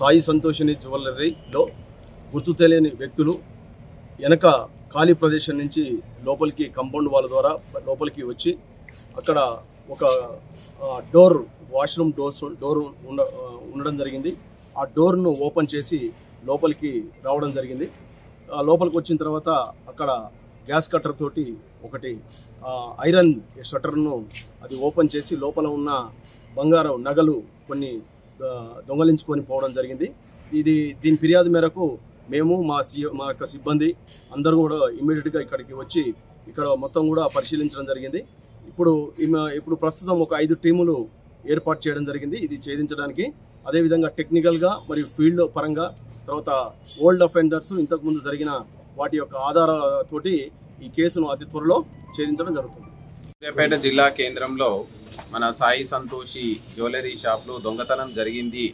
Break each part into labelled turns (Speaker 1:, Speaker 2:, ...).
Speaker 1: సాయి సంతోషిని జ్యువెలరీలో గుర్తు తెలియని వ్యక్తులు వెనక ఖాళీ ప్రదేశం నుంచి లోపలికి కాంపౌండ్ వాళ్ళ ద్వారా లోపలికి వచ్చి అక్కడ ఒక డోర్ వాష్రూమ్ డోర్ ఉండడం జరిగింది. ఆ డోర్ను ఓపెన్ చేసి లోపలికి రావడం జరిగింది. లోపలికి వచ్చిన తర్వాత అక్కడ గ్యాస్ కట్టర్ తోటి ఒకటి ఐరన్ షట్టర్ను అది ఓపెన్ చేసి లోపల ఉన్న బంగారం నగలు కొన్ని దొంగలించుకొని పోవడం జరిగింది. దీని ఫిర్యాదు మేరకు మేము మా యొక్క సిబ్బంది అందరూ కూడా ఇమ్మీడియట్గా ఇక్కడికి వచ్చి ఇక్కడ మొత్తం కూడా పరిశీలించడం జరిగింది. ఇప్పుడు ప్రస్తుతం ఒక 5 టీములు ఏర్పాటు చేయడం జరిగింది ఇది ఛేదించడానికి. అదేవిధంగా టెక్నికల్గా మరియు ఫీల్డ్ పరంగా తర్వాత ఓల్డ్ అఫెండర్స్ ఇంతకుముందు జరిగిన వాటి యొక్క ఆధారాలతోటి ఈ కేసును అతి త్వరలో ఛేదించడం జరుగుతుంది.
Speaker 2: సూర్యాపేట జిల్లా కేంద్రంలో మన సాయి సంతోషి జ్యువెలరీ షాప్లో దొంగతనం జరిగింది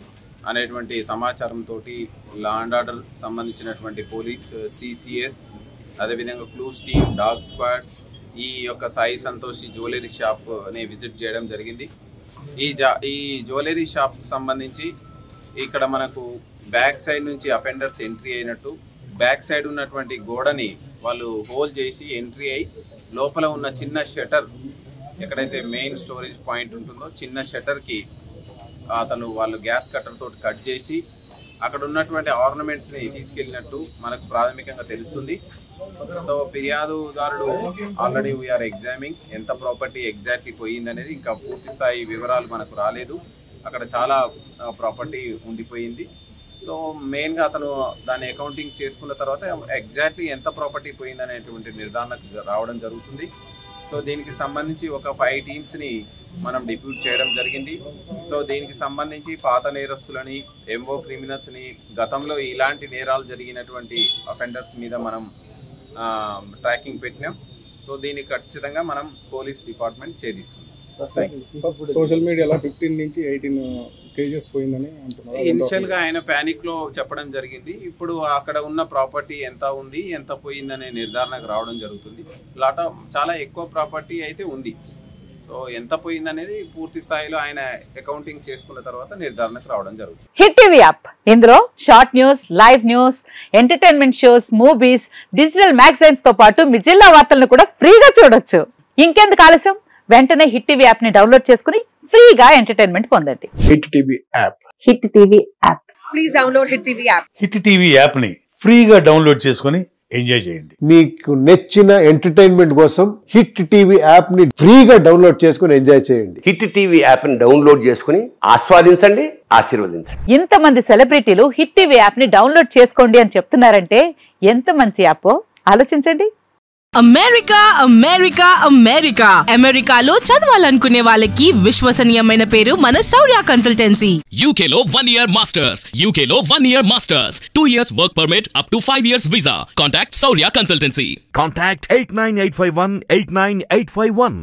Speaker 2: అనేటువంటి సమాచారంతో లా అండ్ ఆర్డర్ సంబంధించినటువంటి పోలీస్ సిసిఎస్ అదేవిధంగా క్లూస్ టీమ్ డాగ్ స్క్వాడ్ ఈ యొక్క సాయి సంతోషి జ్యువెలరీ షాప్ని విజిట్ చేయడం జరిగింది. ఈ జ్యువెలరీ షాప్కి సంబంధించి ఇక్కడ మనకు బ్యాక్ సైడ్ నుంచి అఫెండర్స్ ఎంట్రీ అయినట్టు బ్యాక్ సైడ్ ఉన్నటువంటి గోడని వాళ్ళు హోల్ చేసి ఎంట్రీ అయ్యి లోపల ఉన్న చిన్న షట్టర్ ఎక్కడైతే మెయిన్ స్టోరేజ్ పాయింట్ ఉంటుందో చిన్న షట్టర్కి వాళ్ళు గ్యాస్ కట్టర్ తోటి కట్ చేసి అక్కడ ఉన్నటువంటి ఆర్నమెంట్స్ని తీసుకెళ్ళినట్టు మనకు ప్రాథమికంగా తెలుస్తుంది. సో ఫిర్యాదుదారుడు ఆల్రెడీ వీఆర్ ఎగ్జామింగ్ ఎంత ప్రాపర్టీ ఎగ్జాక్ట్లీ పోయిందనేది ఇంకా పూర్తి స్థాయి వివరాలు మనకు రాలేదు. అక్కడ చాలా ప్రాపర్టీ ఉండిపోయింది. సో మెయిన్గా అతను దాన్ని అకౌంటింగ్ చేసుకున్న తర్వాత ఎగ్జాక్ట్లీ ఎంత ప్రాపర్టీ పోయిందనేటువంటి నిర్ధారణకు రావడం జరుగుతుంది. సో దీనికి సంబంధించి ఒక 5 టీమ్స్ని మనం డిప్యూట్ చేయడం జరిగింది. సో దీనికి సంబంధించి పాత నేరస్తులని ఎంఓ క్రిమినల్స్ని గతంలో ఇలాంటి నేరాలు జరిగినటువంటి అఫెండర్స్ మీద మనం ట్రాకింగ్ పెట్టినాం. సో దీన్ని ఖచ్చితంగా మనం పోలీస్ డిపార్ట్మెంట్ ఛేదిస్తుంది.
Speaker 3: సోషల్ మీడియాలో 15 నుంచి 18 కేజెస్ పోయిందని అంటున్నారు.
Speaker 2: ఇనిషియల్గా ఆయన ప్యానిక్లో చెప్పడం జరిగింది. ఇప్పుడు అక్కడ ఉన్న ప్రాపర్టీ ఎంత ఉంది ఎంత పోయిందనే నిర్ధారణకు రావడం జరుగుతుంది. చాలా ఎక్కువ ప్రాపర్టీ అయితే ఉంది. సో ఎంత పోయిందనేది పూర్తి స్థాయిలో ఆయన అకౌంటింగ్ చేసుకున్న తర్వాత నిర్ధారణకు రావడం జరుగుతుంది.
Speaker 4: హిట్ టీవీ యాప్ ఇందులో short news, live news, entertainment shows, movies, digital magazines తో పాటు మీ జిల్లా వార్తలను కూడా ఫ్రీగా చూడొచ్చు. ఇంకెందుకు ఆలస్యం, వెంటనే హిట్ టీవీ యాప్ ని డౌన్లోడ్ చేసుకుని ఫ్రీగా ఎంటర్టైన్మెంట్ పొందండి.
Speaker 3: Hit TV app.
Speaker 4: Hit TV app.
Speaker 5: Please download hit TV app.
Speaker 6: Hit TV app ని ఫ్రీగా డౌన్లోడ్ చేసుకుని ఎంజాయ్ చేయండి.
Speaker 7: మీకు నచ్చిన ఎంటర్టైన్మెంట్ కోసం హిట్ టీవీ యాప్ ని ఫ్రీగా డౌన్లోడ్ చేసుకుని ఎంజాయ్ చేయండి.
Speaker 8: హిట్ టీవీ యాప్ ని డౌన్లోడ్ చేసుకుని ఆస్వాదించండి, ఆశీర్వదించండి.
Speaker 4: ఇంతమంది సెలబ్రిటీలు హిట్ టీవీ యాప్ ని డౌన్లోడ్ చేసుకోండి అని చెప్తున్నారంటే ఎంత మంచి యాప్ ఆలోచించండి.
Speaker 5: అమెరికా అమెరికా అమెరికా అమెరికాలో చదవాలనుకునే వాళ్ళకి విశ్వసనీయమైన పేరు మన శౌర్య కన్సల్టెన్సీ.
Speaker 9: UK లో 1 year masters, UK లో 1 year masters, 2 years work permit up to 5 years visa. Contact Saurya Consultancy.
Speaker 10: Contact 89851 89851.